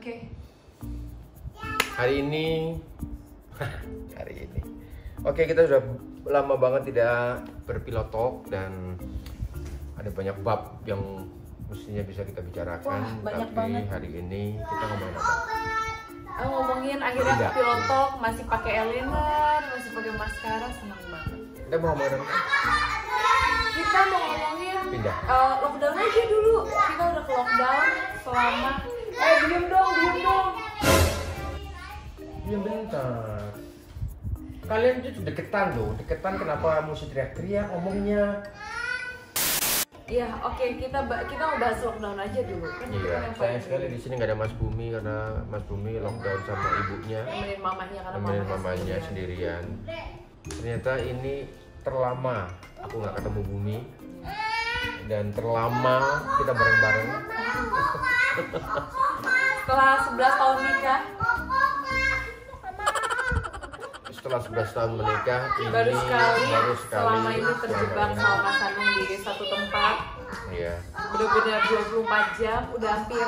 Oke. Hari ini Oke, kita sudah lama banget tidak berpilot talk dan ada banyak bab yang mestinya bisa kita bicarakan. Wah, banyak tapi banget. hari ini kita ngomongin apa? Ngomongin akhirnya Tidak. pilot talk, masih pakai eyeliner, masih pakai maskara, senang banget. Kita mau ngomongin apa? Kita mau ngomongin Pindah. lockdown aja dulu. Kita udah ke lockdown selama diem dong. Ya bentar. Kalian itu deketan loh, deketan kenapa mesti teriak-teriak ngomongnya? Iya, oke, kita mau bahas lockdown aja dulu. Kan itu Iya, kan yang sayang paling sekali di sini nggak ada Mas Bumi karena Mas Bumi lockdown sama ibunya, nemenin mamanya karena nemenin mamanya sendirian. Ternyata ini terlama aku nggak ketemu Bumi dan terlama kita bareng-bareng. Setelah 11 tahun nikah, Setelah 11 tahun menikah, ini baru sekali selama ini terjebak selama sama Mas Anung di satu tempat. ini. Iya, Bener-bener 24 jam, udah hampir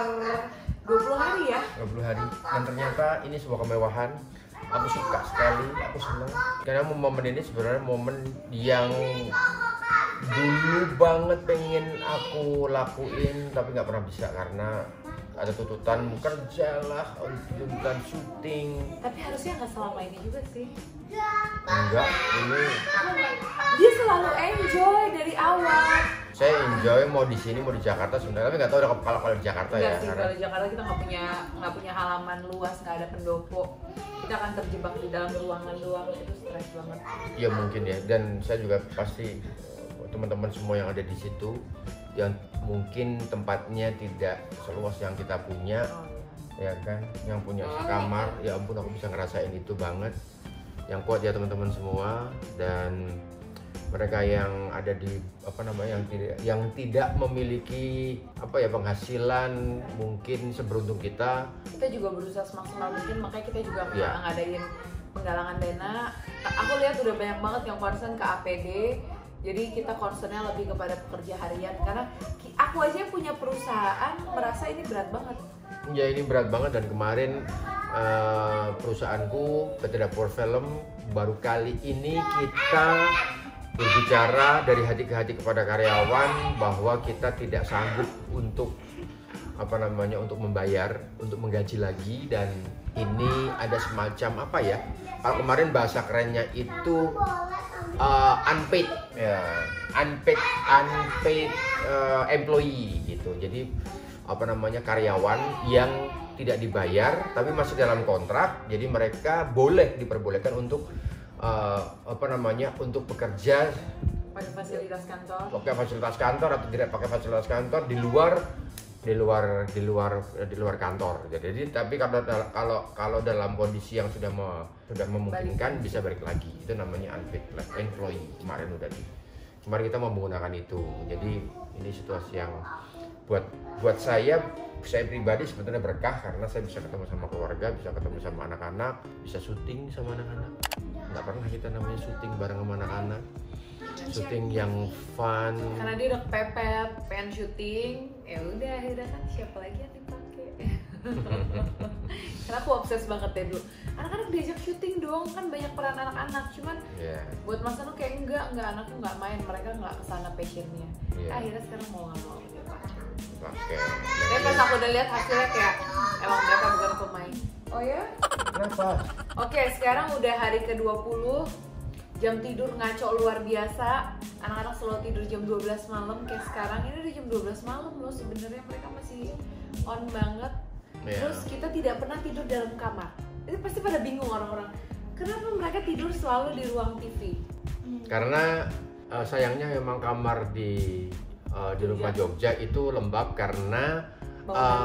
20 hari ya. 20 hari. Dan ternyata ini sebuah kemewahan. Aku suka sekali, aku senang. Karena momen ini sebenarnya momen yang dulu banget pengen aku lakuin tapi nggak pernah bisa karena ada tuntutan kerja lah, tuntutan syuting. Tapi harusnya nggak selama ini juga sih. Enggak, ini Dia selalu enjoy dari awal. saya enjoy mau di sini mau di Jakarta sebenarnya, tapi nggak tahu kalau di Jakarta Enggak ya. sih, Karena kalau di Jakarta kita nggak punya halaman luas, nggak ada pendopo. Kita akan terjebak di dalam ruangan doang, itu stres banget. ya mungkin ya, dan saya juga pasti teman-teman semua yang ada di situ yang mungkin tempatnya tidak seluas yang kita punya, Oh, ya kan, yang punya sekamar, ya ampun aku bisa ngerasain itu banget. Yang kuat ya teman-teman semua, dan mereka yang ada di yang tidak memiliki penghasilan mungkin seberuntung kita. Kita juga berusaha semaksimal mungkin, makanya kita juga Iya. ngadain penggalangan dana. Aku lihat udah banyak banget yang concern ke APD. Jadi kita concernnya lebih kepada pekerja harian, karena aku aja yang punya perusahaan merasa ini berat banget. Ya ini berat banget, dan kemarin perusahaanku PT Dapur Film baru kali ini kita berbicara dari hati ke hati kepada karyawan bahwa kita tidak sanggup untuk untuk membayar, untuk menggaji lagi, dan ini ada semacam kalau kemarin bahasa kerennya itu unpaid employee gitu. Jadi karyawan yang tidak dibayar tapi masih dalam kontrak, jadi mereka diperbolehkan untuk untuk bekerja Pakai fasilitas kantor. pakai fasilitas kantor atau tidak pakai fasilitas kantor di luar kantor. Jadi tapi kalau dalam kondisi yang sudah memungkinkan bisa balik lagi, itu namanya unpaid employee. Kemarin kita mau menggunakan itu. Jadi ini situasi yang buat saya pribadi sebetulnya berkah, karena saya bisa ketemu sama keluarga, bisa ketemu sama anak-anak, bisa syuting sama anak-anak. Nggak pernah kita namanya syuting bareng sama anak-anak, syuting yang fun. Karena dia udah kepepet, pengen syuting, ya udah akhirnya kan siapa lagi yang dipakai. Karena aku obses banget deh dulu. Anak-anak diajak syuting dong, kan banyak peran anak-anak. Cuman buat Mas Anu kayak enggak anakku nggak main, mereka nggak kesana passionnya. Akhirnya sekarang mau nggak mau dia pakai. Tapi pas aku udah lihat hasilnya kayak emang mereka bukan pemain. Oh ya? Kenapa? Oke, sekarang udah hari ke-20. Jam tidur ngaco luar biasa. Anak-anak selalu tidur jam 12 malam. Kayak sekarang ini udah jam 12 malam loh. Sebenarnya mereka masih on banget. Terus kita tidak pernah tidur dalam kamar. Itu pasti pada bingung orang-orang. Kenapa mereka tidur selalu di ruang TV? Karena sayangnya memang kamar di rumah Jogja itu lembab karena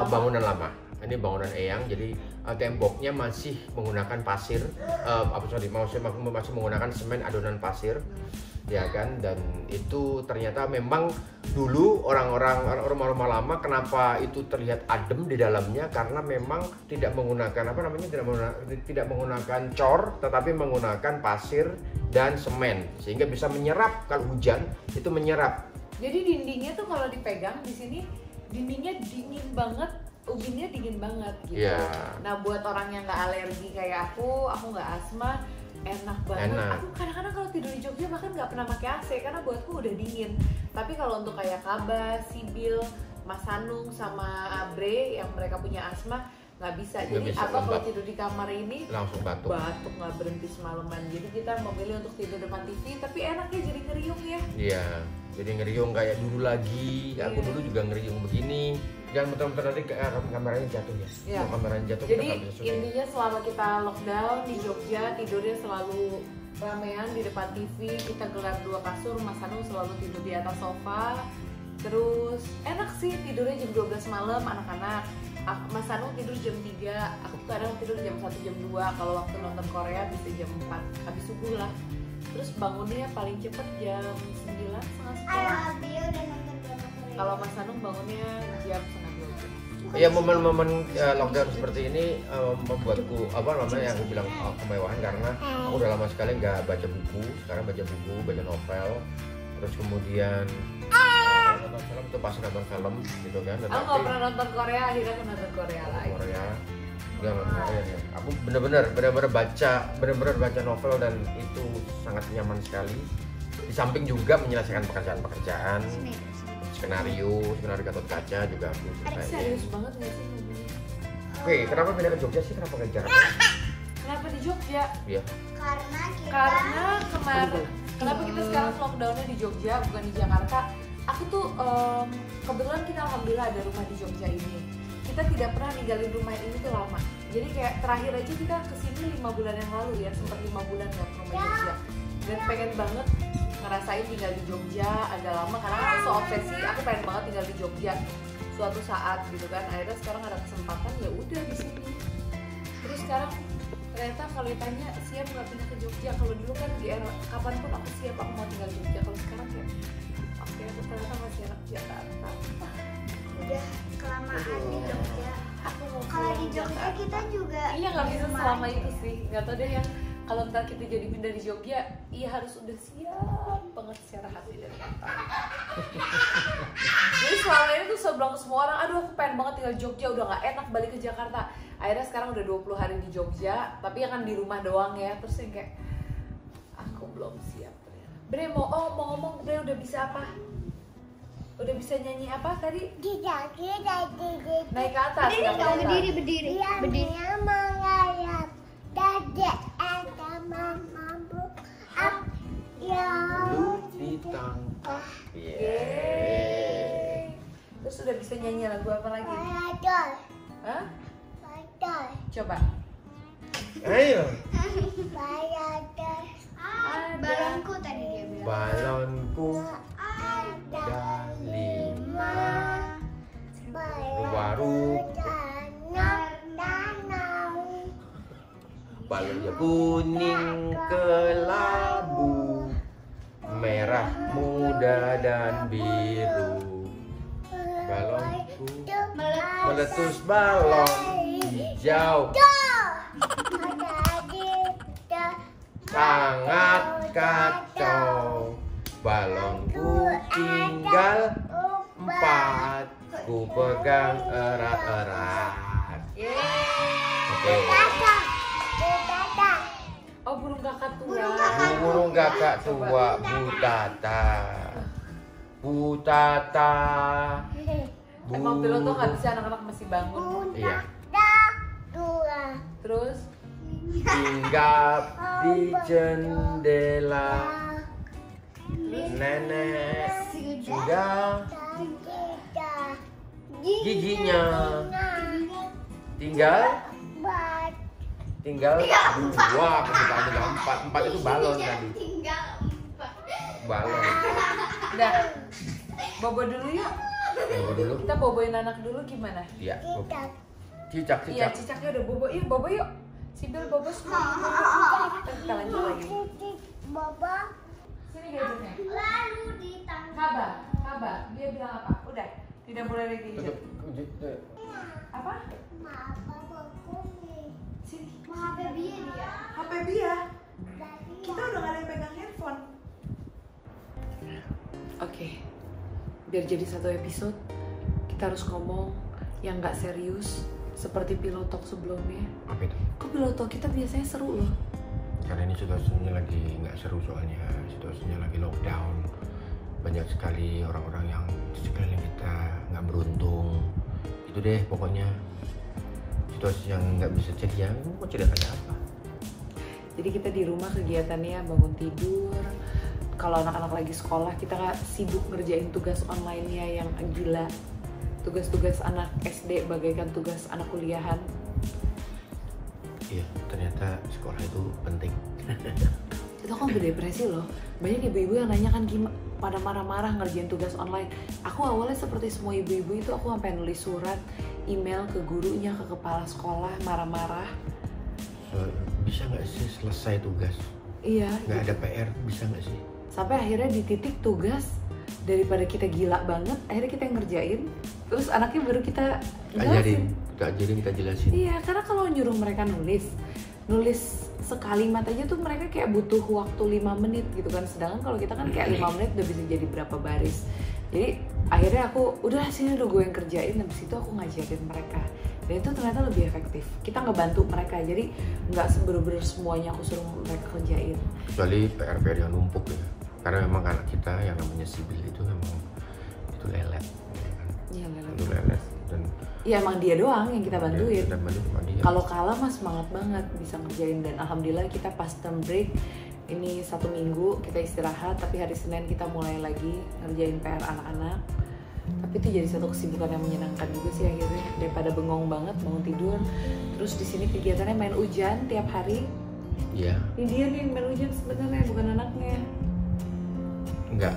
bangunan lama. Ini bangunan eyang, jadi temboknya masih menggunakan pasir, masih menggunakan semen adonan pasir, ya kan. Dan itu ternyata memang dulu orang-orang rumah-rumah lama kenapa itu terlihat adem di dalamnya, karena memang tidak menggunakan tidak menggunakan cor, tetapi menggunakan pasir dan semen, sehingga bisa menyerap. Kalau hujan itu menyerap. Jadi dindingnya tuh kalau dipegang di sini, dindingnya dingin banget. ubinnya dingin banget gitu. Iya. Nah buat orang yang nggak alergi kayak aku nggak asma, enak banget. Enak. Aku kadang-kadang kalau tidur di Jogja bahkan nggak pernah pakai AC karena buatku udah dingin. Tapi kalau untuk kayak Kaba, Sibil, Mas Hanung sama Abre yang mereka punya asma nggak bisa. Nggak Jadi bisa, apa kalau lembab. tidur di kamar ini Langsung batuk. nggak berhenti semalaman. Jadi kita memilih untuk tidur depan TV, tapi enaknya jadi ngeriung ya. Iya, jadi ngeriung kayak dulu lagi. Aku Iya. dulu juga ngeriung begini. Jangan muter-muter nanti kameranya jatuh ya. Iya. Kalau kameranya jatuh Jadi kita nggak bisa syuting. intinya selama kita lockdown di Jogja tidurnya selalu ramean di depan TV. Kita gelar 2 kasur, Mas Hanung selalu tidur di atas sofa. Terus enak sih tidurnya jam 12 malam anak-anak. Mas Hanung tidur jam 3, aku kadang tidur jam 1, jam 2. Kalau waktu nonton Korea bisa jam 4, habis subuh lah. Terus bangunnya paling cepet jam 9, setengah 10. Kalau Mas Hanung bangunnya jam setengah 12. Iya, momen-momen lockdown seperti ini membuatku apa namanya yang aku bilang kemewahan karena aku udah lama sekali nggak baca buku. Sekarang baca buku, baca novel. Terus kemudian nonton film tuh pas nonton film gitu kan. Aku nggak pernah nonton Korea, akhirnya aku nonton Korea lagi. Korea. Enggak Korea ya. Aku bener-bener baca novel dan itu sangat nyaman sekali. Di samping juga menyelesaikan pekerjaan-pekerjaan. Skenario Gatot Kaca juga aku selesai. Serius banget nggak sih ngomongnya? Oke, kenapa pindah ke Jogja sih? Kenapa ke Jakarta? Kenapa di Jogja? Iya. Karena kemarin, kenapa kita sekarang lockdownnya di Jogja bukan di Jakarta? Aku tuh kebetulan kita alhamdulillah ada rumah di Jogja ini. Kita tidak pernah ninggalin rumah ini tuh lama. Jadi kayak terakhir aja kita kesini 5 bulan yang lalu ya, sempat 5 bulan nggak ke rumah Jogja. Dan pengen banget ngerasain tinggal di Jogja agak lama karena aku so obsesi, aku pengen banget tinggal di Jogja suatu saat gitu kan. Akhirnya sekarang ada kesempatan ya udah di sini. Terus sekarang ternyata kalau ditanya siap nggak pindah ke Jogja, kalau dulu kan di era kapanpun aku siap, aku mau tinggal di Jogja. Kalau sekarang kayak oke, aku ternyata masih anak Jakarta. Udah kelamaan di Jogja. Aku mau Kalau pulang di Jogja Jakarta. kita juga Iya nggak bisa rumah. selama itu sih, nggak tahu deh yang kalau ntar kita jadi pindah di Jogja, iya harus udah siap banget secara hati dan mental. Jadi selama ini tuh saya bilang ke semua orang, aduh aku pengen banget tinggal di Jogja, udah nggak enak balik ke Jakarta. Akhirnya sekarang udah 20 hari di Jogja, tapi ya kan di rumah doang ya. Terus yang kayak, aku belum siap ternyata. Bre mau ngomong, Bre udah bisa apa? Udah bisa nyanyi apa tadi? Naik ke atas. Berdiri nggak dong, kelihatan. berdiri. Lu ditangkap. Yeay. Terus udah bisa nyanyi lagu apa lagi? Hah? Coba. Ayo. Balonku tadi dia bilang. Balonku ada 5. Baru balonnya kuning kelabu, merah muda dan biru. Balonku meletus balon hijau, sangat kacau. Balonku tinggal 4, ku pegang erat-erat. Yeay. Oke. Oh burung kakak tua. Burung kakak tua Butata. Butata. Emang pilot tuh nggak bisa, anak-anak masih bangun. Iya. Terus Hinggap di jendela. Nenek sudah giginya. Tinggal 2, kebukaan tinggal 4. 4 itu balon tadi. Tinggal 4. Balon. udah. Bobo dulu yuk. Bobo dulu. Kita boboin anak dulu gimana? Iya. Cicak. Iya, cicaknya udah bobo. Iya, bobo yuk. Sibil bobo semua. Kita lanjut lagi. Sini gadgetnya. Lalu ditangkap. Kaba. Dia bilang apa? Udah. Tidak boleh lagi gadget. Apa? Sini. Mau HP dia. HP dia. Kita udah gak ada yang pegang handphone. Oke. Biar jadi satu episode, kita harus ngomong yang nggak serius seperti Pilotalk sebelumnya. Apa itu? Kok Pilotalk kita biasanya seru loh? Karena ini situasinya lagi nggak seru, soalnya situasinya lagi lockdown. Banyak sekali orang-orang yang di sekeliling kita nggak beruntung. Itu deh pokoknya situasi yang nggak bisa ceria. Mau ceritanya apa? Jadi kita di rumah kegiatannya bangun tidur. Kalau anak-anak lagi sekolah kita sibuk ngerjain tugas online-nya yang gila. Tugas-tugas anak SD bagaikan tugas anak kuliahan. Iya, ternyata sekolah itu penting. Itu kan berdepresi loh. Banyak ibu-ibu yang nanya kan gimana pada marah-marah ngerjain tugas online. Aku awalnya seperti semua ibu-ibu itu, aku sampai nulis surat, email ke gurunya, ke kepala sekolah, marah-marah. Bisa nggak sih selesai tugas? Iya. Nggak ada PR, bisa nggak sih? Sampai akhirnya di titik tugas, daripada kita gila banget, akhirnya kita yang ngerjain. Terus anaknya baru kita jelasin. Kita jelasin. Iya, karena kalau nyuruh mereka nulis sekalimat aja tuh mereka kayak butuh waktu 5 menit gitu kan. Sedangkan kalau kita kan kayak 5 menit udah bisa jadi berapa baris. Jadi akhirnya aku, udah sini udah gue yang kerjain, habis itu aku ngajarin mereka. Dan itu ternyata lebih efektif. Kita ngebantu mereka, jadi nggak bener-bener semuanya aku suruh mereka kerjain. Kecuali PR-PR yang numpuk ya. Karena memang anak kita yang namanya sibil itu memang itu lelet. Iya, lelet. Itu lelet. Dan iya emang dia doang yang kita bantuin. Kalau kalah mah semangat banget bisa ngerjain, dan alhamdulillah kita pas term break ini 1 minggu kita istirahat, tapi hari Senin kita mulai lagi ngerjain PR anak-anak. Tapi itu jadi satu kesibukan yang menyenangkan juga sih akhirnya, daripada bengong banget bangun tidur. Terus di sini kegiatannya main hujan tiap hari. Iya. Ini dia nih yang main hujan sebenarnya, bukan anaknya. Enggak,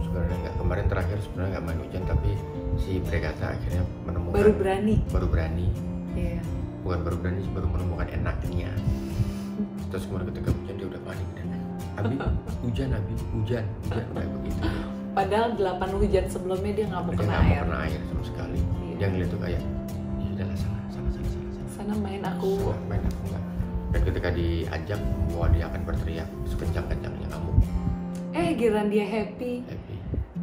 sebenarnya enggak. Kemarin terakhir sebenarnya enggak main hujan, tapi si Bregata akhirnya menemukan. Baru berani. Iya. Bukan baru berani, baru menemukan enaknya. Terus kemarin ketika hujan dia udah panik dan Abi hujan kayak begitu. Padahal 8 hujan sebelumnya dia nggak mau kena air. Nggak mau kena air sama sekali. Iya. Yang ngeliat tuh kayak, ya udahlah sana main aku. Enggak. Dan ketika diajak, bahwa dia akan berteriak sekencang-kencangnya kamu. Giliran dia happy.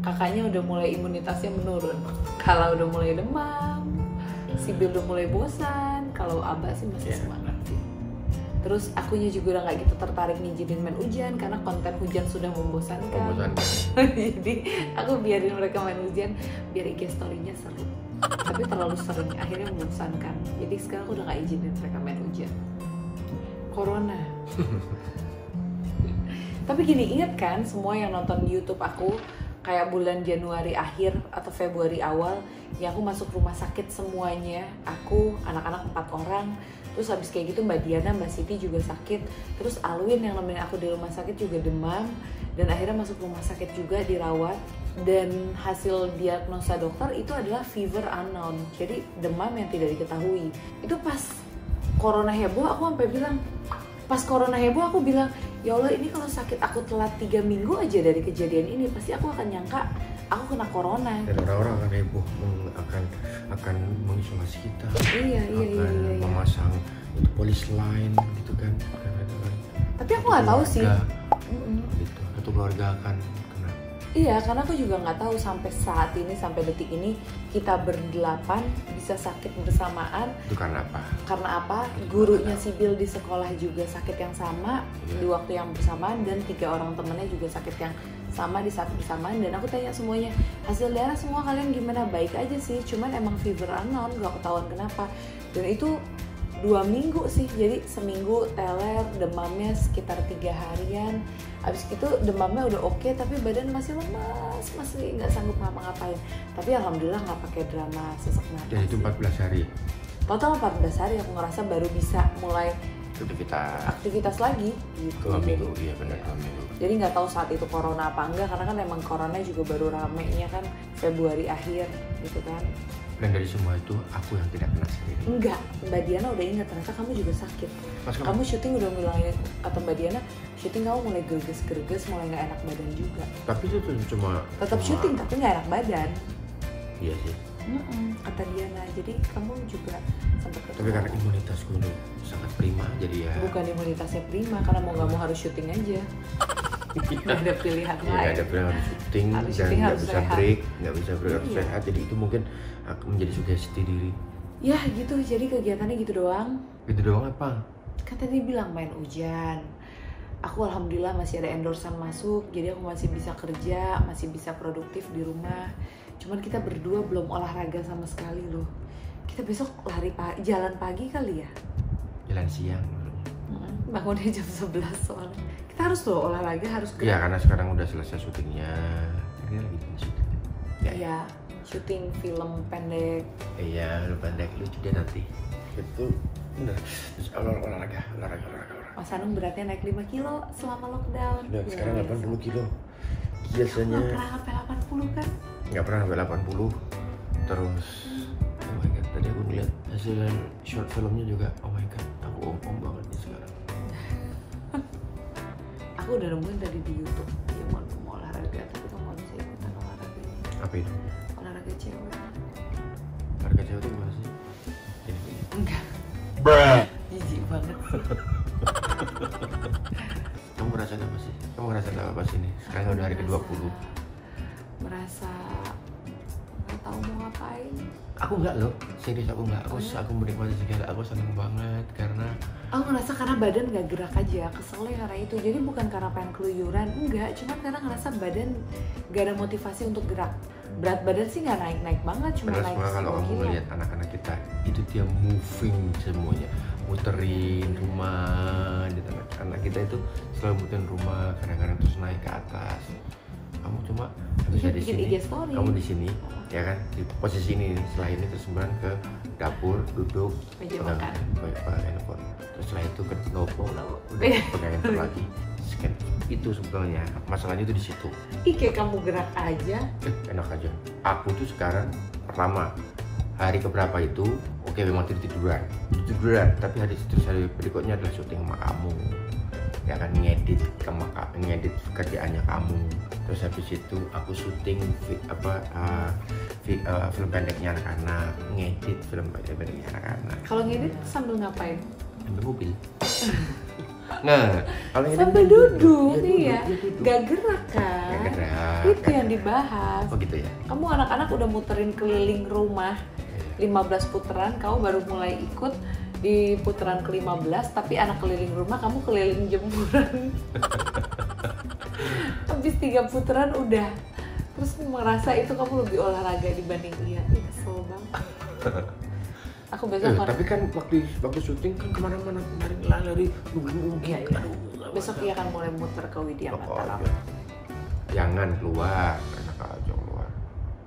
Kakaknya udah mulai imunitasnya menurun. Kalau udah mulai demam, Sibil udah mulai bosan. Kalau Abah sih masih semangat sih. Terus akunya juga udah nggak gitu tertarik ngizinin main hujan karena konten hujan sudah membosankan. Jadi aku biarin mereka main hujan biar IG story-nya seru. Tapi terlalu sering akhirnya membosankan. Jadi sekarang aku udah nggak izinin mereka main hujan. Corona. Tapi gini, inget kan semua yang nonton YouTube aku kayak bulan Januari akhir atau Februari awal yang aku masuk rumah sakit semuanya. Aku, anak-anak 4 orang. Terus habis kayak gitu Mbak Diana, Mbak Siti juga sakit. Terus Alwin yang nemenin aku di rumah sakit juga demam. Dan akhirnya masuk rumah sakit juga, dirawat. Dan hasil diagnosa dokter itu adalah fever unknown. Jadi demam yang tidak diketahui. Itu pas corona heboh aku bilang, ya Allah ini kalau sakit aku telat 3 minggu aja dari kejadian ini, pasti aku akan nyangka aku kena corona. Dan orang-orang akan heboh, akan mengisolasi kita. Iya. Memasang itu polis line gitu kan. Tapi aku nggak tahu sih. Gitu. Satu keluarga akan kena. Iya, karena aku juga nggak tahu sampai saat ini, sampai detik ini kita berdelapan bisa sakit bersamaan. Itu karena apa? Gurunya Sibil di sekolah juga sakit yang sama di waktu yang bersamaan, dan 3 orang temennya juga sakit yang sama di saat bersamaan. Dan aku tanya semuanya, hasil darah semua kalian gimana? Baik aja sih, cuman emang fever unknown, gak ketahuan kenapa. Dan itu 2 minggu sih, jadi seminggu teler, demamnya sekitar 3 harian. Abis itu demamnya udah oke, tapi badan masih lemas, masih nggak sanggup ngapa-ngapain. Tapi alhamdulillah nggak pakai drama sesak napas. Dan itu 14 hari? Total 14 hari aku ngerasa baru bisa mulai aktivitas lagi gitu. 2 minggu, iya benar 2 minggu. Jadi nggak tahu saat itu corona apa enggak, karena kan emang corona juga baru ramenya kan Februari akhir gitu kan. Dan dari semua itu aku yang tidak kena sendiri. Enggak, Mbak Diana udah ingat ternyata kamu juga sakit. Kamu syuting udah bilangin, kata Mbak Diana, syuting kamu mulai gerges, mulai nggak enak badan juga. Tapi itu cuma syuting tapi nggak enak badan. Iya sih. Kata Diana, jadi kamu juga sempat ketemu. Tapi karena imunitasku ini sangat prima, jadi ya. Bukan imunitasnya prima, karena mau nggak mau harus syuting aja. Nggak ada pilihan Iya, lain. ada pilihan harus syuting Harus dan syuting, nggak harus bisa sehat. break, nggak bisa break harus Iya. sehat. Jadi itu mungkin akan menjadi sugesti diri. Ya gitu, jadi kegiatannya gitu doang. Gitu doang apa? Kan tadi bilang main hujan. Aku alhamdulillah masih ada endorsean masuk, jadi aku masih bisa kerja, masih bisa produktif di rumah. Cuman kita berdua belum olahraga sama sekali loh. Kita besok jalan pagi kali ya? Jalan siang. Bangunnya jam 11 soalnya. Kita harus loh olahraga, harus Iya, karena sekarang udah selesai syutingnya. Ini lagi syuting. Iya, syuting film pendek. Iya, lu pendek lucu deh nanti. Betul. Bener. Terus olahraga. Mas Anung beratnya naik 5 kilo selama lockdown. Udah, Luar sekarang biasa. 80 kilo. Nggak Biasanya pernah sampai 80 kan? nggak pernah sampai 80. Terus, oh my god, tadi aku ngeliat hasil short filmnya juga. Oh my god, aku om banget nih sekarang. Aku udah nemuin tadi di YouTube. Dia mau olahraga, tapi tuh nggak bisa ikutan olahraganya. Apa itu? Olahraga cewek. Harga cewek itu gimana sih? Ini. Enggak, Bruh. jijik banget sih. Kamu ngerasain apa sih? Kamu ngerasain apa sih ini? Sekarang udah hari ke-20. Merasa nggak tahu mau ngapain. Aku enggak loh, serius aku enggak. Aku menikmati segala, aku seneng banget karena Aku ngerasa karena badan nggak gerak aja, keselnya karena itu. Jadi bukan karena pengen keluyuran, enggak. Cuma karena ngerasa badan nggak ada motivasi untuk gerak. Berat badan sih nggak naik-naik banget, cuma padahal naik semua kalau 10 kamu kilo. melihat anak-anak kita itu dia moving semuanya, muterin rumah gitu. Anak kita itu selalu muterin rumah, kadang-kadang terus naik ke atas. Kamu cuma bisa di bikin sini, IG story. kamu di sini, ya kan, di posisi ini. Setelah ini terus kemudian ke dapur, duduk, Meja pegang makan. handphone. Terus setelah itu ke nopo, udah Iya. pegang handphone lagi. Scan. Itu sebetulnya masalahnya itu di situ. Ih, kayak kamu gerak aja. Enak aja. Aku tuh sekarang pertama hari keberapa itu, oke memang tiduran, tapi hari berikutnya adalah syuting sama kamu, ya kan, ngedit kerjaannya kamu. Terus habis itu aku syuting film pendeknya anak-anak, ngedit film pendeknya anak-anak. Kalau ngedit sambil ngapain? Ambil mobil. Nah, kalau ngedit Sambil duduk, ya iya. duduk. Gak gerak kan? Nggak gerak. Itu yang dibahas. Oh gitu ya. Kamu anak-anak udah muterin keliling rumah 15 putaran, kamu baru mulai ikut di putaran ke-15, tapi anak keliling rumah, kamu keliling jemuran. Habis 3 putaran udah. Terus merasa itu kamu lebih olahraga dibanding dia. Ih, kesel banget. Aku besok Tapi kan waktu syuting kan kemana-mana, kemarin lari nunggu. Iya, iya. Besok dia akan mulai muter ke Widya Mataram. Jangan keluar, enak aja keluar.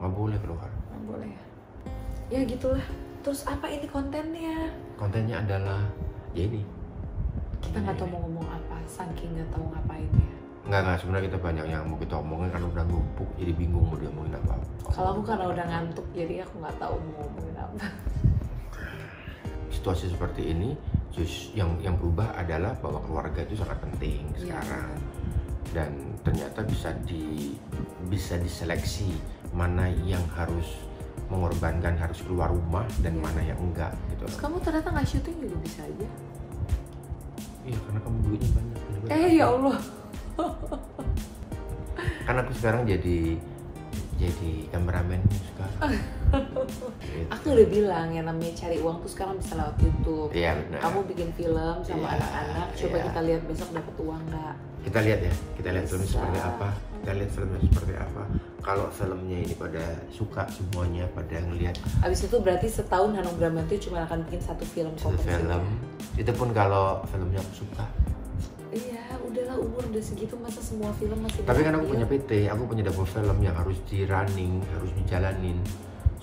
Nggak boleh keluar. Nggak boleh ya. Ya gitulah. Terus apa ini kontennya? Kontennya adalah ya ini. Kita nggak tahu mau ngomong apa, saking nggak tahu ngapainnya. Enggak, sebenarnya kita banyak yang mau kita omongin karena udah numpuk, jadi bingung mau diomongin apa. Kalau aku karena udah ngantuk, jadi aku nggak tahu mau ngomongin apa. Situasi seperti ini, yang berubah adalah bahwa keluarga itu sangat penting Iya, sekarang. Dan ternyata bisa diseleksi mana yang harus mengorbankan, harus keluar rumah, dan mana yang enggak gitu. Terus kamu ternyata nggak syuting juga bisa aja. Iya, karena kamu duitnya banyak. Ya Allah. Karena aku sekarang jadi kameramen sekarang. Gitu. Aku udah bilang yang namanya cari uang tuh sekarang bisa lewat YouTube. Iya benar. Kamu bikin film sama Iya, anak-anak, coba iya. kita lihat besok dapat uang nggak? Kita lihat ya, kita lihat filmnya Bisa. seperti apa. Kita lihat filmnya seperti apa. Kalau filmnya ini pada suka semuanya, pada ngelihat Abis itu berarti setahun Hanung Bramantyo cuma akan bikin satu film satu komersil. film, itu pun kalau filmnya aku suka. Iya, udahlah umur udah segitu masa semua film masih. Tapi kan aku diambil? punya PT, aku punya double film yang harus di running, harus dijalanin.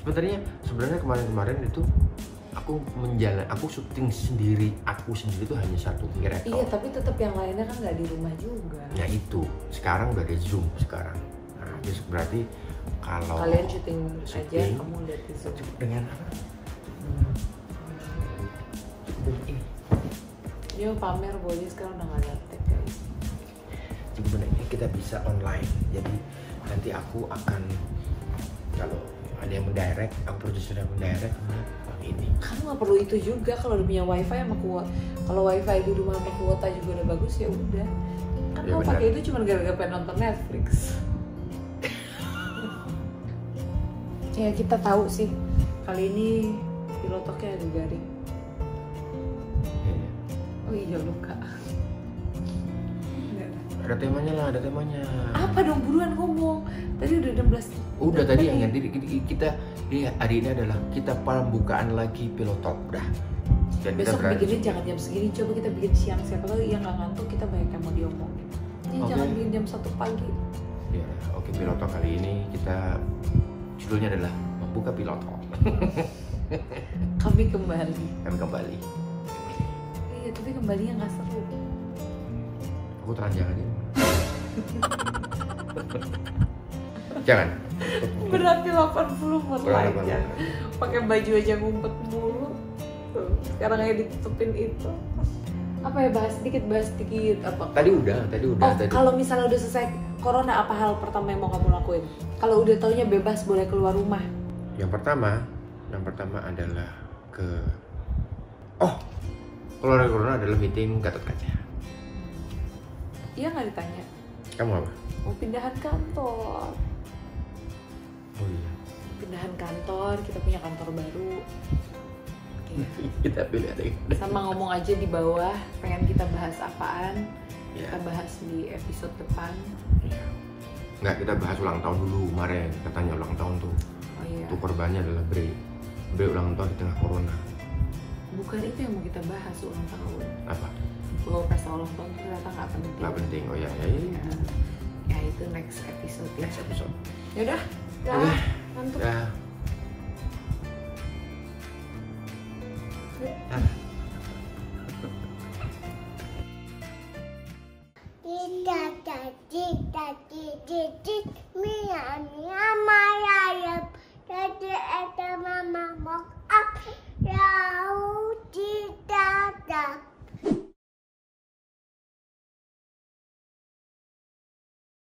Sebenarnya kemarin itu aku syuting sendiri, aku sendiri itu hanya satu Miracle. Iya, tapi tetap yang lainnya kan nggak di rumah juga. Ya itu, sekarang udah ada Zoom sekarang. Nah, jadi berarti kalau Kalian syuting aja, syuting, kamu lihat di Zoom. cukup dengan apa? Cukup dengan ini. Dia pamer bahwa dia sekarang udah nggak ada tag guys. Cukup dengan ini kita bisa online. Jadi nanti aku akan, kalau ada yang mendirect, aku produser yang mendirect ini. Kamu nggak perlu itu juga kalau udah punya wifi sama kuota. Kalau wifi di rumah sama kuota juga udah bagus ya udah. Kan Ya, kau benar. pakai itu cuma gara-gara pengen nonton Netflix. Ya kita tahu sih kali ini pilotoknya ada garing. Iya. Oh iya luka. Ada temanya lah, ada temanya. Apa dong buruan ngomong. Tadi udah 16. Udah tadi yang kita hari ini adalah kita pembukaan lagi Pilotalk dah. Dan kita Besok berani. bikinnya jangan jam segini, coba kita bikin siang, siapa tahu yang nggak ngantuk kita banyak yang mau diomongin. Jadi Oke. jangan bikin jam 1 pagi. Ya, oke, Pilotalk kali ini kita judulnya adalah membuka Pilotalk. Kami kembali. Kami kembali. Iya tapi kembalinya nggak seru. Aku telanjangan ini. Jangan. Berarti 80 per Berapa? aja. Pakai baju aja ngumpet mulu. Tuh, sekarang kayak ditutupin itu. Apa ya bahas dikit apa? Tadi udah. Oh, kalau misalnya udah selesai corona, apa hal pertama yang mau kamu lakuin? Kalau udah taunya bebas boleh keluar rumah. Yang pertama adalah keluar dari corona adalah meeting Gatot Kaca. Iya nggak ditanya. Kamu apa? Mau pindahan kantor. Oh iya. Pindahan kantor, kita punya kantor baru. Iya. Kita pilih ada yang Sama ngomong aja di bawah, pengen kita bahas apaan. Ya. Kita bahas di episode depan. Iya. Nggak, kita bahas ulang tahun dulu kemarin. Katanya ulang tahun tuh. Oh iya. Tuh korbannya adalah Bre ulang tahun di tengah corona. Bukan itu yang mau kita bahas ulang tahun. Apa? Bahwa pesta ulang tahun itu ternyata nggak penting. Nggak penting. Oh ya. Ya itu next episode ya. Next episode. Yaudah, dah, Oke. ngantuk. Ya. Tidak, tidak, tidak, tidak.